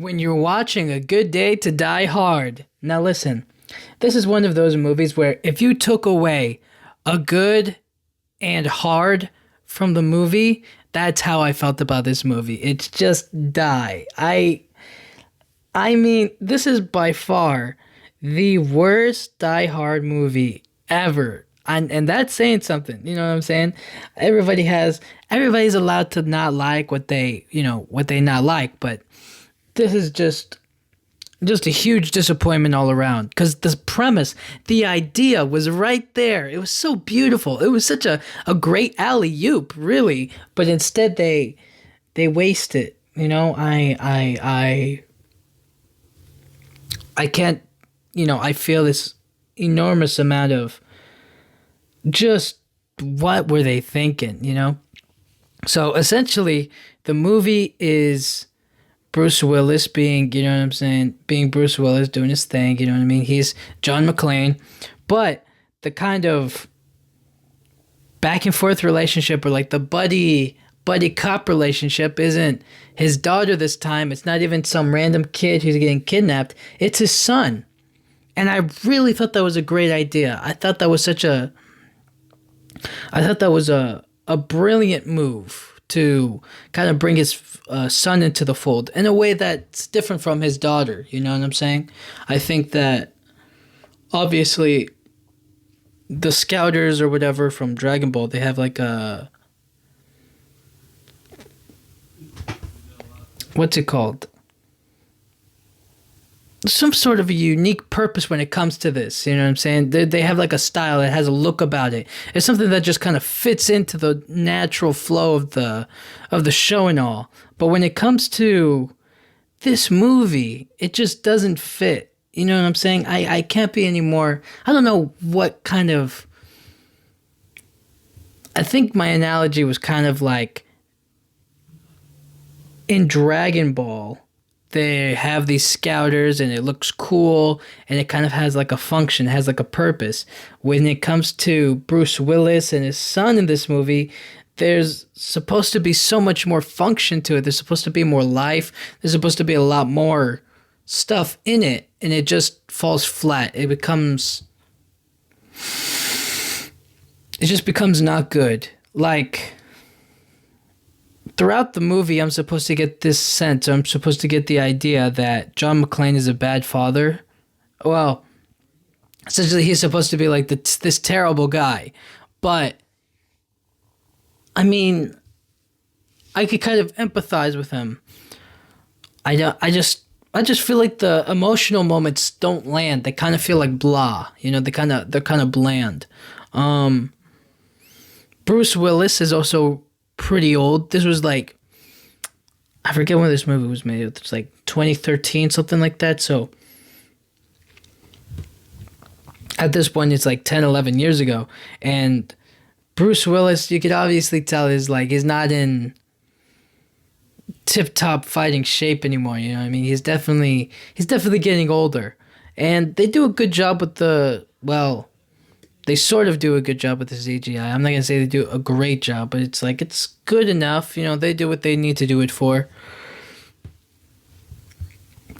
when you're watching A Good Day to Die Hard. Now listen, this is one of those movies where if you took away a good and hard from the movie, that's how I felt about this movie. It's just die. I mean, this is by far the worst Die Hard movie ever. And that's saying something, you know what I'm saying? Everybody's allowed to not like what they not like, but this is just a huge disappointment all around because the premise, the idea was right there. It was so beautiful. It was such a great alley-oop, really, but instead they waste it. You know, I can't, I feel this enormous amount of just what were they thinking, So essentially, the movie is Bruce Willis being, being Bruce Willis, doing his thing, you know what I mean? He's John McClane, but the kind of back and forth relationship or like the buddy cop relationship isn't his daughter this time. It's not even some random kid who's getting kidnapped. It's his son. And I really thought that was a great idea. I thought that was a brilliant move to kind of bring his son into the fold in a way that's different from his daughter. You know what I'm saying? I think that obviously the Scouters or whatever from Dragon Ball, they have like a... What's it called? Some sort of a unique purpose when it comes to this, you know what I'm saying? They have like a style that has a look about it. It's something that just kind of fits into the natural flow of the show and all. But when it comes to this movie, it just doesn't fit. You know what I'm saying? I can't be any more... I don't know what kind of... I think my analogy was kind of like in Dragon Ball, they have these Scouters and it looks cool and it kind of has like a function, has like a purpose. When it comes to Bruce Willis and his son in this movie, there's supposed to be so much more function to it. There's supposed to be more life. There's supposed to be a lot more stuff in it, and it just falls flat. It just becomes not good. Like, throughout the movie, I'm supposed to get this sense, I'm supposed to get the idea that John McClane is a bad father. Well, essentially he's supposed to be like this terrible guy. But, I mean, I could kind of empathize with him. I just feel like the emotional moments don't land. They kind of feel like blah. They're kind of bland. Bruce Willis is also pretty old. This was like, I forget when this movie was made. It's like 2013, something like that. So at this point, it's like 10, 11 years ago. And Bruce Willis, you could obviously tell, is like, he's not in tip-top fighting shape anymore. You know what I mean? He's definitely getting older. And they do a good job with they sort of do a good job with the CGI. I'm not going to say they do a great job, but it's like, it's good enough. They do what they need to do it for.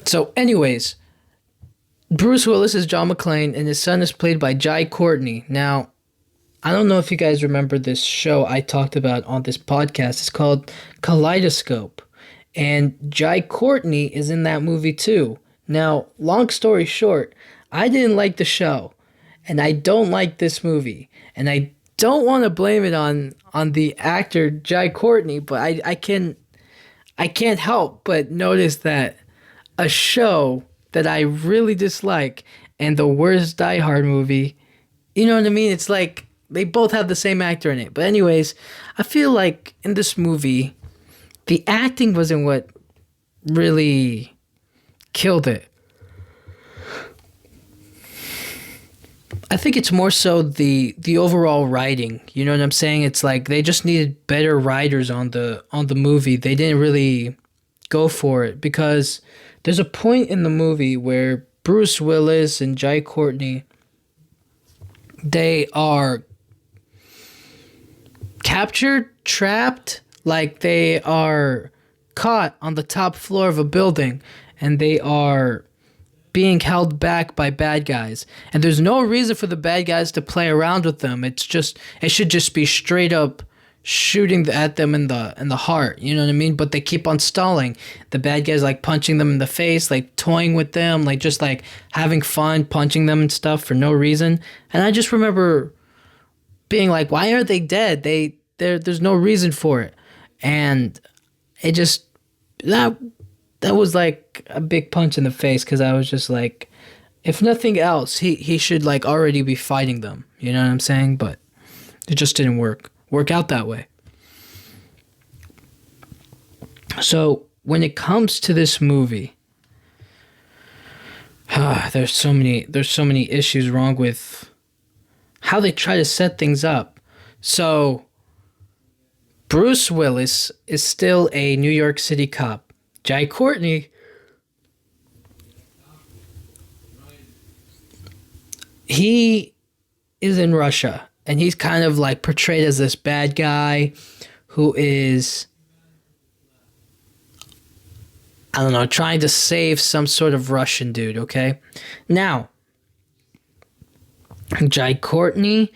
So anyways, Bruce Willis is John McClane, and his son is played by Jai Courtney. Now, I don't know if you guys remember this show I talked about on this podcast. It's called Kaleidoscope. And Jai Courtney is in that movie too. Now, long story short, I didn't like the show. And I don't like this movie. And I don't want to blame it on the actor Jai Courtney, but I can't help but notice that a show that I really dislike and the worst Die Hard movie, you know what I mean? It's like they both have the same actor in it. But anyways, I feel like in this movie, the acting wasn't what really killed it. I think it's more so the overall writing. You know what I'm saying? It's like they just needed better writers on the movie. They didn't really go for it because there's a point in the movie where Bruce Willis and Jai Courtney, they are captured, trapped, like they are caught on the top floor of a building, and they are being held back by bad guys. And there's no reason for the bad guys to play around with them. It should just be straight up shooting at them in the heart, you know what I mean? But they keep on stalling. The bad guys like punching them in the face, like toying with them, like just like having fun punching them and stuff for no reason. And I just remember being like, why are they dead? There's no reason for it. And it just that was like a big punch in the face, because I was just like, if nothing else, he should like already be fighting them. You know what I'm saying? But it just didn't work out that way. So when it comes to this movie, there's so many issues wrong with how they try to set things up. So Bruce Willis is still a New York City cop. Jai Courtney, he is in Russia, and he's kind of like portrayed as this bad guy who is, I don't know, trying to save some sort of Russian dude, okay? Now, Jai Courtney,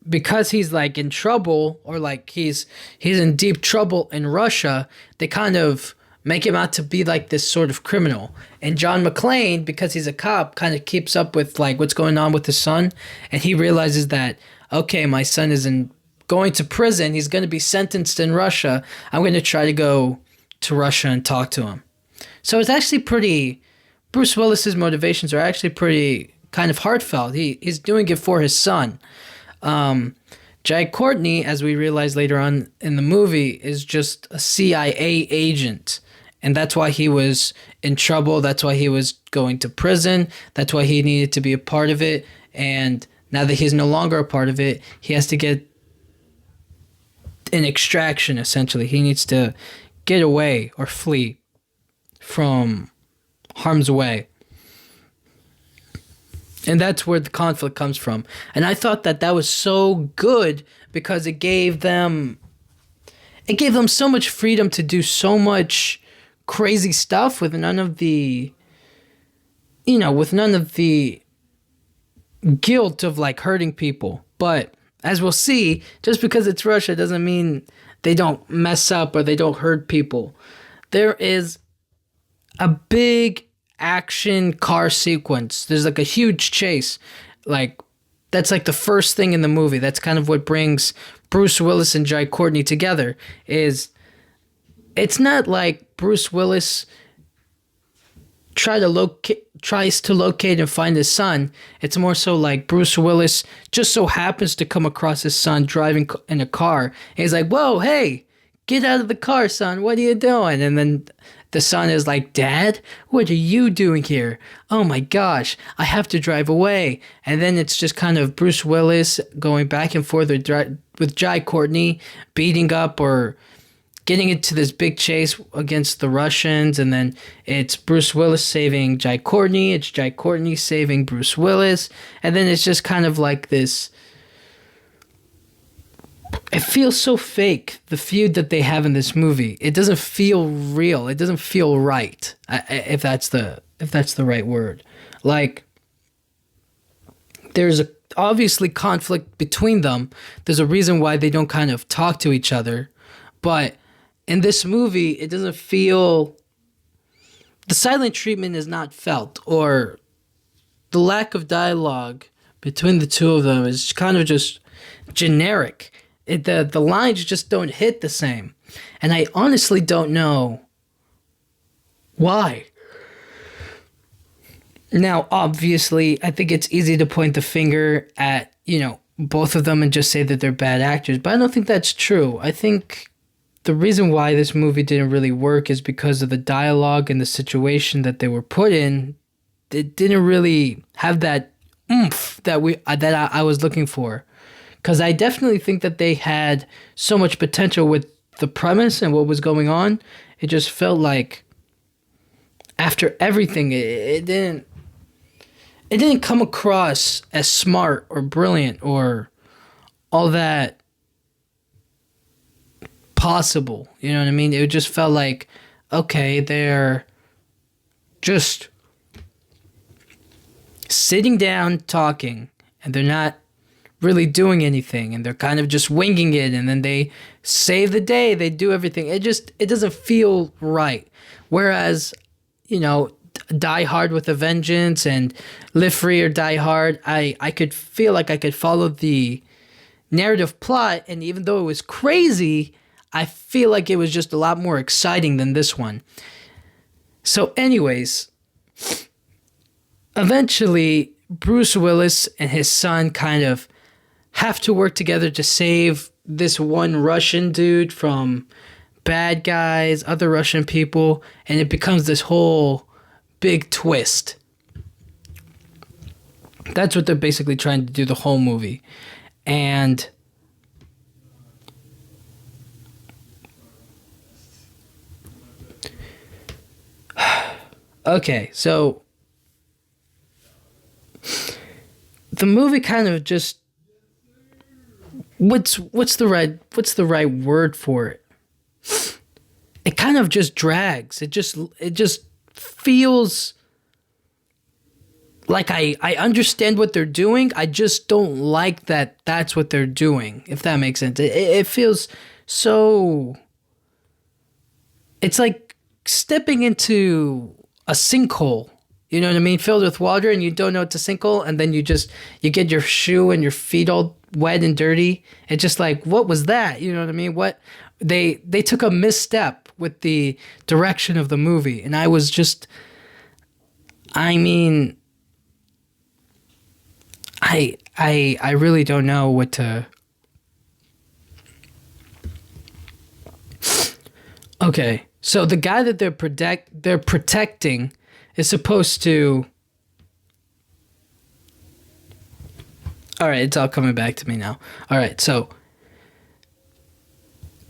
because he's like in trouble, or like he's in deep trouble in Russia, they kind of make him out to be like this sort of criminal. And John McClane, because he's a cop, kind of keeps up with like what's going on with his son, and he realizes that, okay, my son is going to prison, he's going to be sentenced in Russia, I'm going to try to go to Russia and talk to him. So it's actually Bruce Willis's motivations are actually pretty kind of heartfelt. He's doing it for his son. Jai Courtney, as we realize later on in the movie, is just a CIA agent. And that's why he was in trouble. That's why he was going to prison. That's why he needed to be a part of it. And now that he's no longer a part of it, he has to get an extraction, essentially. He needs to get away or flee from harm's way. And that's where the conflict comes from. And I thought that was so good, because it gave them so much freedom to do so much crazy stuff with none of the guilt of like hurting people. But as we'll see, just because it's Russia doesn't mean they don't mess up or they don't hurt people. There is a big action car sequence. There's like a huge chase. Like, that's like the first thing in the movie. That's kind of what brings Bruce Willis and Jai Courtney together. It's not like Bruce Willis tries to locate and find his son. It's more so like Bruce Willis just so happens to come across his son driving in a car. And he's like, whoa, hey, get out of the car, son. What are you doing? And then the son is like, Dad, what are you doing here? Oh my gosh, I have to drive away. And then it's just kind of Bruce Willis going back and forth with Jai Courtney, beating up or getting into this big chase against the Russians. And then it's Bruce Willis saving Jai Courtney. It's Jai Courtney saving Bruce Willis. And then it's just kind of like this. It feels so fake, the feud that they have in this movie. It doesn't feel real. It doesn't feel right, if that's the right word. Like, there's obviously conflict between them. There's a reason why they don't kind of talk to each other. But in this movie, it doesn't feel... The silent treatment is not felt, or the lack of dialogue between the two of them is kind of just generic. The lines just don't hit the same. And I honestly don't know why. Now, obviously, I think it's easy to point the finger at, both of them and just say that they're bad actors. But I don't think that's true. I think the reason why this movie didn't really work is because of the dialogue and the situation that they were put in. It didn't really have that oomph that I was looking for. Because I definitely think that they had so much potential with the premise and what was going on. It just felt like after everything, it didn't come across as smart or brilliant or all that possible. You know what I mean? It just felt like, okay, they're just sitting down talking, and they're not really doing anything, and they're kind of just winging it, and then they save the day, they do everything. It doesn't feel right. Whereas, Die Hard with a Vengeance and Live Free or Die Hard, I could feel like I could follow the narrative plot, and even though it was crazy, I feel like it was just a lot more exciting than this one. So anyways, eventually Bruce Willis and his son kind of have to work together to save this one Russian dude from bad guys, other Russian people, and it becomes this whole big twist. That's what they're basically trying to do the whole movie. And okay, so the movie kind of just what's the right word for it? It kind of just drags. It just feels like I understand what they're doing. I just don't like that that's what they're doing, if that makes sense. It feels so... It's like stepping into a sinkhole, you know what I mean? Filled with water, and you don't know it's a sinkhole, and then you get your shoe and your feet all wet and dirty. It's just like, what was that? You know what I mean? What they took a misstep with the direction of the movie, and I was just... I mean... I really don't know what to... Okay, so the guy that they're protecting is supposed to... Alright, it's all coming back to me now. Alright, so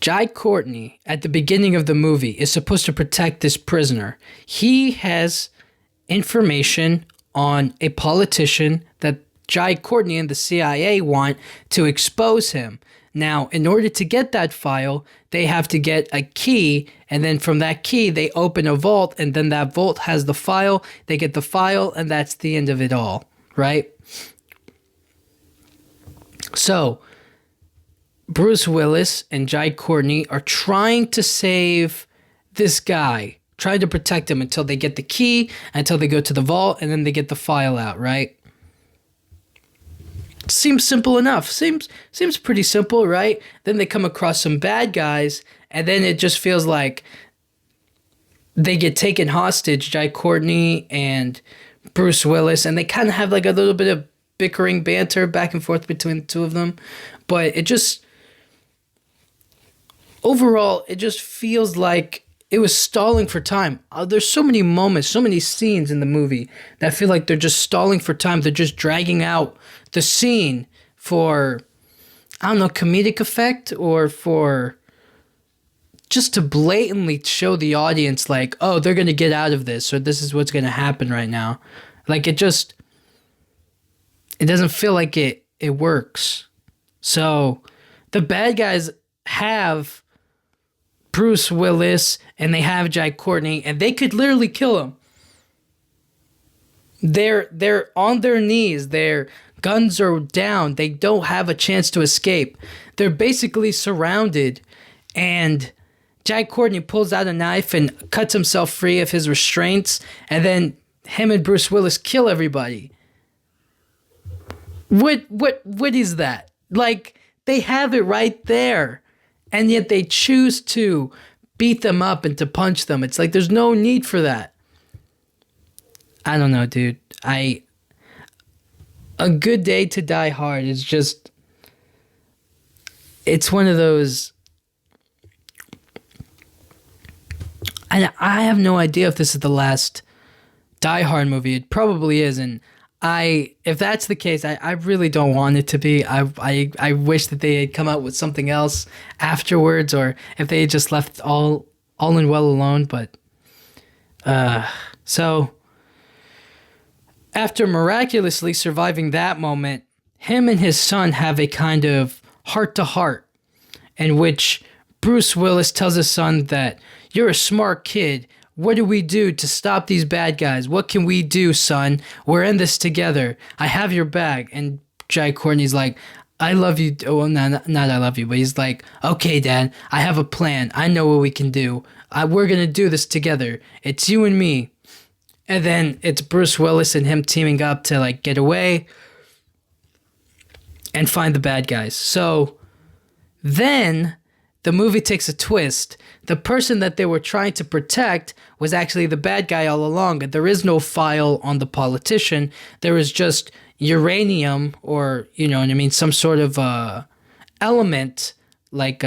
Jai Courtney, at the beginning of the movie, is supposed to protect this prisoner. He has information on a politician that Jai Courtney and the CIA want to expose him. Now, in order to get that file, they have to get a key, and then from that key, they open a vault, and then that vault has the file. They get the file, and that's the end of it all, right? So, Bruce Willis and Jai Courtney are trying to save this guy, trying to protect him until they get the key, until they go to the vault, and then they get the file out, right? Seems simple enough. Seems pretty simple, right? Then they come across some bad guys, and then it just feels like they get taken hostage, Jai Courtney and Bruce Willis, and they kind of have like a little bit of bickering banter back and forth between the two of them. But it just... Overall, it just feels like it was stalling for time. There's so many moments, so many scenes in the movie that feel like they're just stalling for time. They're just dragging out the scene for, I don't know, comedic effect, or for just to blatantly show the audience like, oh, they're going to get out of this, or this is what's going to happen right now. Like, it doesn't feel like it works. So the bad guys have Bruce Willis and they have Jai Courtney, and they could literally kill him. They're on their knees. Their guns are down. They don't have a chance to escape. They're basically surrounded, and Jai Courtney pulls out a knife and cuts himself free of his restraints, and then him and Bruce Willis kill everybody. What is that? Like, they have it right there, and yet they choose to beat them up and to punch them. It's like there's no need for that. I don't know, dude. A Good Day to Die Hard is just... It's one of those... I have no idea if this is the last Die Hard movie. It probably is, and if that's the case, I really don't want it to be. I wish that they had come out with something else afterwards, or if they had just left all and well alone. But so after miraculously surviving that moment, him and his son have a kind of heart-to-heart in which Bruce Willis tells his son that you're a smart kid. what do we do to stop these bad guys? What can we do, son? We're in this together. I have your back. And Jai Courtney's like, I love you. Well, not I love you, but he's like, okay, Dad, I have a plan. I know what we can do. We're going to do this together. It's you and me. And then it's Bruce Willis and him teaming up to like get away and find the bad guys. So then the movie takes a twist. The person that they were trying to protect was actually the bad guy all along. There is no file on the politician. There is just uranium, or, you know what I mean, some sort of element like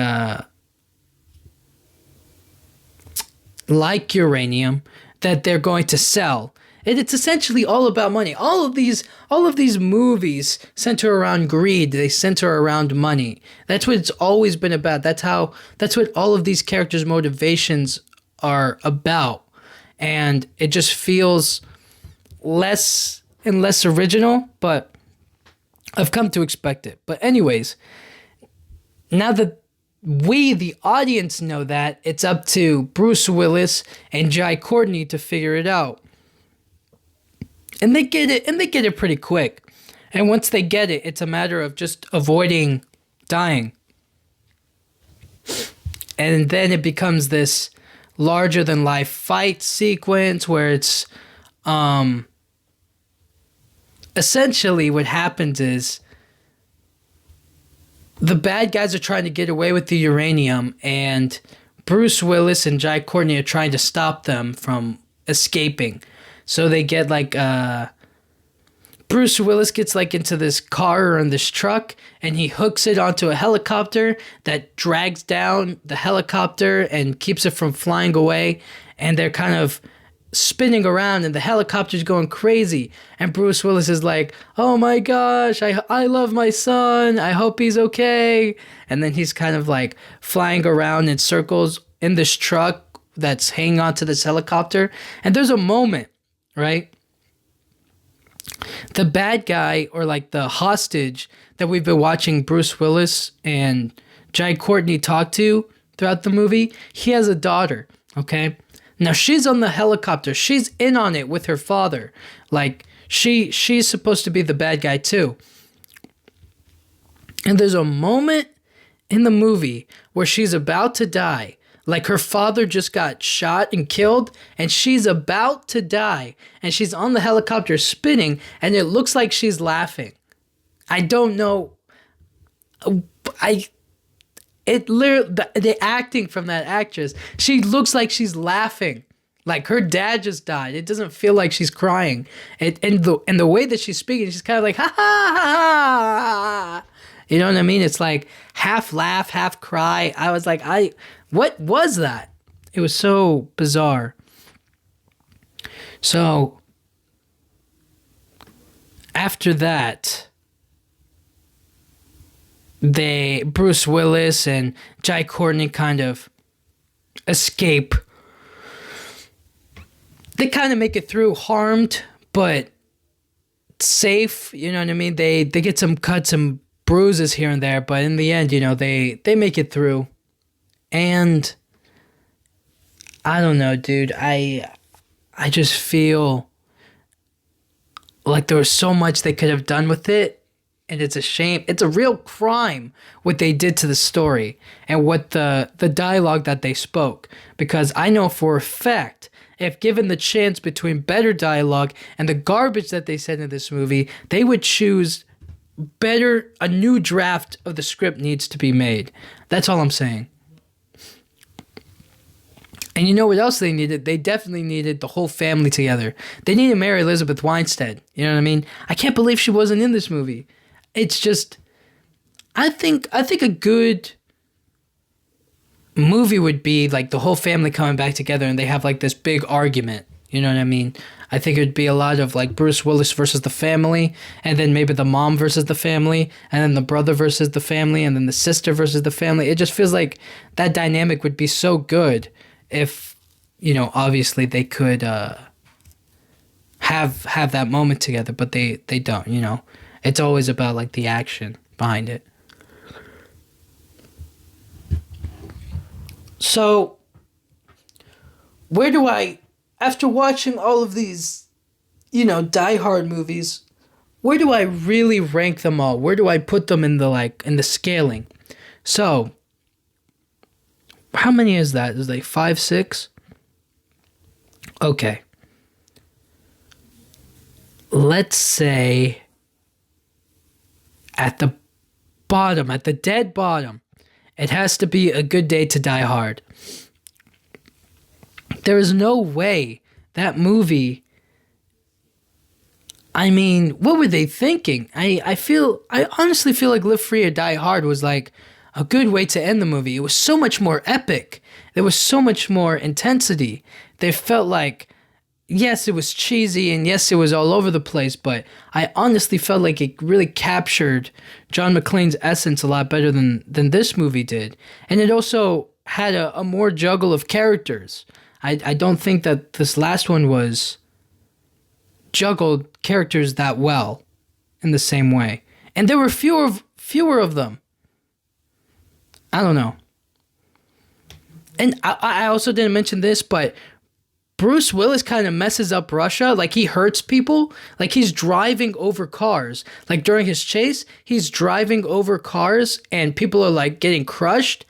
uranium that they're going to sell. It's essentially all about money. All of these movies center around greed. They center around money. That's what it's always been about. That's what all of these characters' motivations are about. And it just feels less and less original, but I've come to expect it. But anyways, now that we, the audience, know that, it's up to Bruce Willis and Jai Courtney to figure it out. And they get it pretty quick. And once they get it, it's a matter of just avoiding dying. And then it becomes this larger than life fight sequence where it's essentially what happens is the bad guys are trying to get away with the uranium, and Bruce Willis and Jai Courtney are trying to stop them from escaping. So they get like Bruce Willis gets like into this car or in this truck, and he hooks it onto a helicopter that drags down the helicopter and keeps it from flying away. And they're kind of spinning around, and the helicopter's going crazy. And Bruce Willis is like, "Oh my gosh, I love my son. I hope he's okay." And then he's kind of like flying around in circles in this truck that's hanging onto this helicopter. And there's a moment, right? The bad guy, or like the hostage that we've been watching Bruce Willis and Jai Courtney talk to throughout the movie, he has a daughter, okay? Now she's on the helicopter. She's in on it with her father. Like she's supposed to be the bad guy too. And there's a moment in the movie where she's about to die. Like her father just got shot and killed, and she's about to die, and she's on the helicopter spinning, and it looks like she's laughing. I don't know. It literally, the acting from that actress, she looks like she's laughing. Like her dad just died. It doesn't feel like she's crying. And the way that she's speaking, she's kind of like, ha ha ha ha. You know what I mean? It's like half laugh, half cry. I was like, what was that? It was so bizarre. So after that, Bruce Willis and Jai Courtney kind of escape. They kind of make it through harmed, but safe. You know what I mean? They get some cuts and bruises here and there, but in the end, you know, they make it through. And I don't know, dude. I just feel like there was so much they could have done with it. And it's a shame. It's a real crime what they did to the story and what the dialogue that they spoke. Because I know for a fact, if given the chance between better dialogue and the garbage that they said in this movie, they would choose better. A new draft of the script needs to be made. That's all I'm saying. And you know what else they needed? They definitely needed the whole family together. They needed Mary Elizabeth Winstead. You know what I mean? I can't believe she wasn't in this movie. It's just, I think a good movie would be like the whole family coming back together and they have like this big argument. You know what I mean? I think it would be a lot of like Bruce Willis versus the family, and then maybe the mom versus the family, and then the brother versus the family, and then the sister versus the family. It just feels like that dynamic would be so good if, you know, obviously they could have that moment together, but they don't, you know. It's always about like the action behind it. So where do I after watching all of these, Die Hard movies, where do I really rank them all? Where do I put them in the scaling? So, how many is that? Is it like 5, 6? Okay. Let's say at the bottom, at the dead bottom, it has to be A Good Day to Die Hard. There is no way that movie... I mean, what were they thinking? I honestly feel like Live Free or Die Hard was like a good way to end the movie. It was so much more epic. There was so much more intensity. They felt like, yes, it was cheesy and yes, it was all over the place, but I honestly felt like it really captured John McClane's essence a lot better than this movie did. And it also had a more juggle of characters. I don't think that this last one was juggled characters that well in the same way. And there were fewer of them. I don't know. And I also didn't mention this, but Bruce Willis kind of messes up Russia. Like, he hurts people. Like, he's driving over cars. Like, during his chase, he's driving over cars and people are like getting crushed.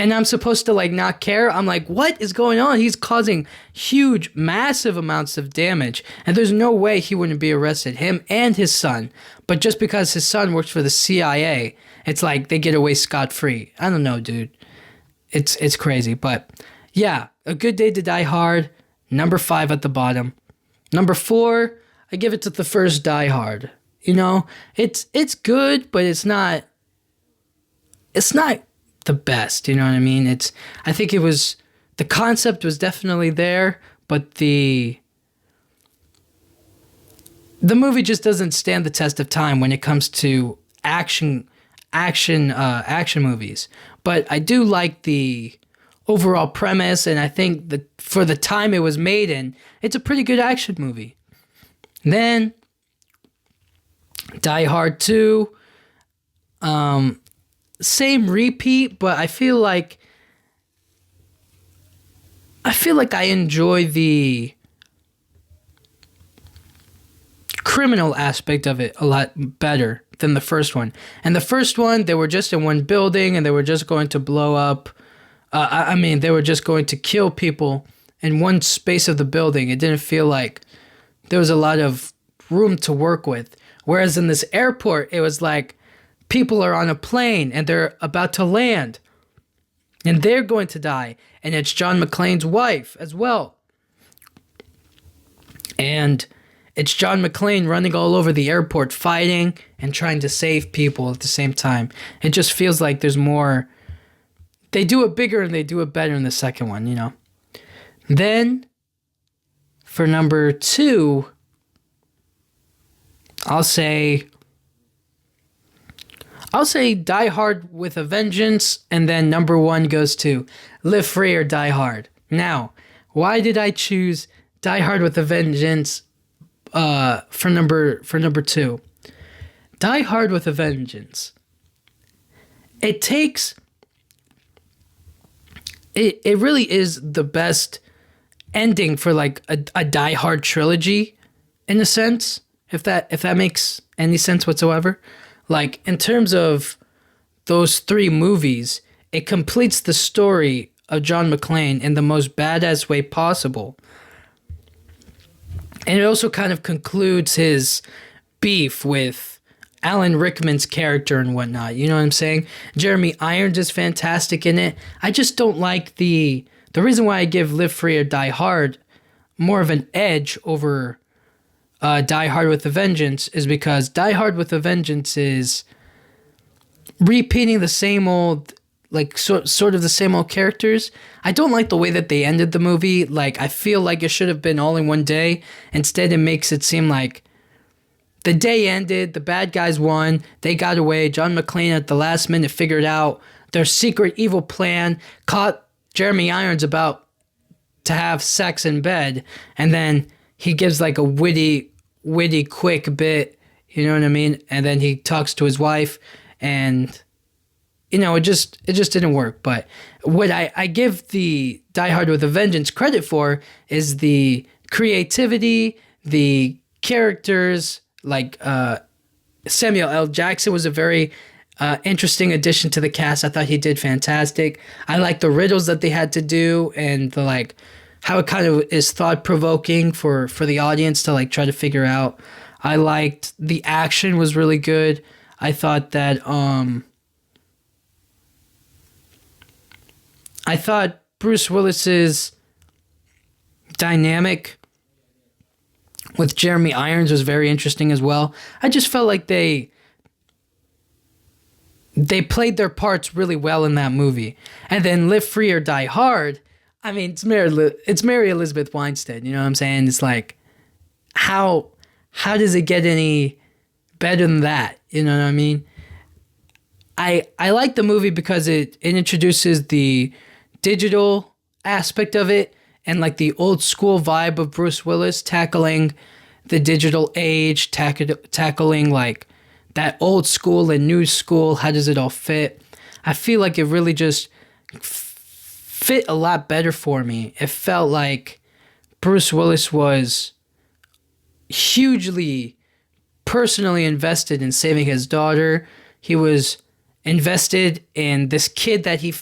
And I'm supposed to like not care. I'm like, what is going on? He's causing huge, massive amounts of damage. And there's no way he wouldn't be arrested, him and his son. But just because his son works for the CIA, it's like they get away scot-free. I don't know, dude. It's crazy. But yeah, A Good Day to Die Hard, number 5 at the bottom. Number 4, I give it to the first Die Hard. It's good, but it's not the best, you know what I mean? I think the concept was definitely there, but the movie just doesn't stand the test of time when it comes to action movies. But I do like the overall premise, and I think that for the time it was made in, it's a pretty good action movie. Then Die Hard 2, same repeat, but I feel like I enjoy the criminal aspect of it a lot better than the first one. And the first one, they were just in one building and they were just going to blow up. They were just going to kill people in one space of the building. It didn't feel like there was a lot of room to work with. Whereas in this airport, it was like, people are on a plane and they're about to land and they're going to die. And it's John McClane's wife as well. And it's John McClane running all over the airport, fighting and trying to save people at the same time. It just feels like there's more. They do it bigger and they do it better in the second one, Then for number 2, I'll say Die Hard with a Vengeance, and then number 1 goes to Live Free or Die Hard. Now, why did I choose Die Hard with a Vengeance for number 2? Die Hard with a Vengeance. It really is the best ending for like a Die Hard trilogy, in a sense, if that makes any sense whatsoever. Like, in terms of those 3 movies, it completes the story of John McClane in the most badass way possible. And it also kind of concludes his beef with Alan Rickman's character and whatnot. You know what I'm saying? Jeremy Irons is fantastic in it. I just don't like the reason why I give Live Free or Die Hard more of an edge over Die Hard with a Vengeance is because Die Hard with a Vengeance is repeating the same old, like, sort of the same old characters. I don't like the way that they ended the movie. Like, I feel like it should have been all in one day. Instead, it makes it seem like the day ended, the bad guys won, they got away. John McClane at the last minute figured out their secret evil plan, caught Jeremy Irons about to have sex in bed, and then he gives like a witty, quick bit, you know what I mean? And then he talks to his wife, and it just didn't work. But what I give the Die Hard with a Vengeance credit for is the creativity, the characters. Like Samuel L. Jackson was a very interesting addition to the cast. I thought he did fantastic. I like the riddles that they had to do, and the like how it kind of is thought provoking for the audience to like try to figure out. I liked the action was really good. I thought that I thought Bruce Willis's dynamic with Jeremy Irons was very interesting as well. I just felt like they played their parts really well in that movie. And then Live Free or Die Hard, I mean, it's Mary Elizabeth Winstead, you know what I'm saying? It's like, how does it get any better than that? You know what I mean? I like the movie because it introduces the digital aspect of it and like the old school vibe of Bruce Willis tackling the digital age, tackling like that old school and new school. How does it all fit? I feel like it really just fit a lot better for me. It felt like Bruce Willis was hugely personally invested in saving his daughter. He was invested in this kid that he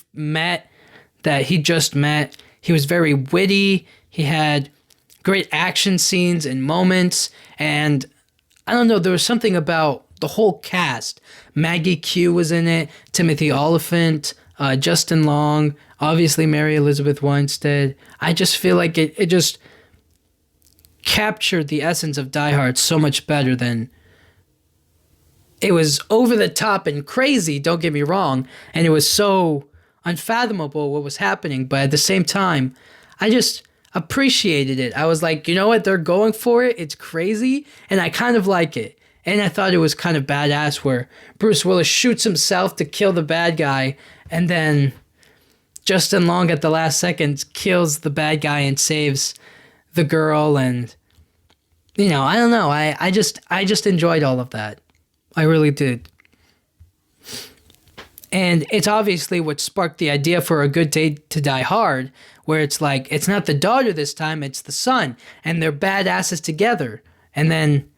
just met. He was very witty. He had great action scenes and moments. And I don't know, there was something about the whole cast. Maggie Q was in it, Timothy Olyphant, Justin Long, obviously Mary Elizabeth Winstead. I just feel like it just captured the essence of Die Hard so much better than... It was over the top and crazy, don't get me wrong, and it was so unfathomable what was happening, but at the same time, I just appreciated it. I was like, you know what, they're going for it, it's crazy, and I kind of like it. And I thought it was kind of badass where Bruce Willis shoots himself to kill the bad guy, and then Justin Long at the last second kills the bad guy and saves the girl. And I don't know, I just enjoyed all of that. I really did. And it's obviously what sparked the idea for A Good Day to Die Hard, where it's like, it's not the daughter this time, it's the son, and they're badasses together. And then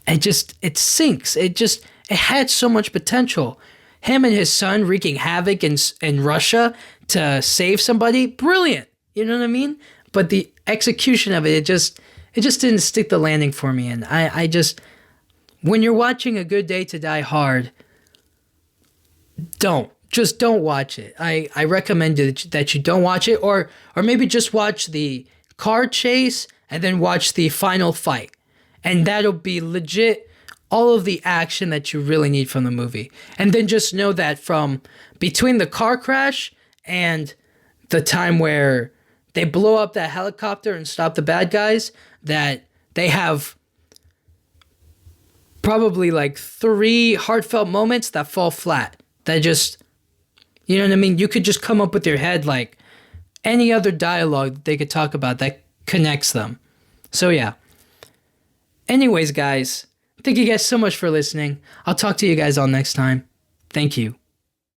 it sinks. It had so much potential. Him and his son wreaking havoc in Russia to save somebody, brilliant. You know what I mean? But the execution of it just didn't stick the landing for me. And I just, when you're watching A Good Day to Die Hard, don't watch it. I recommend that you don't watch it, or maybe just watch the car chase and then watch the final fight. And that'll be legit all of the action that you really need from the movie. And then just know that from between the car crash and the time where they blow up that helicopter and stop the bad guys, that they have probably like 3 heartfelt moments that fall flat. That just, you know what I mean? You could just come up with your head like any other dialogue they could talk about that connects them. So yeah. Anyways, guys, thank you guys so much for listening. I'll talk to you guys all next time. Thank you.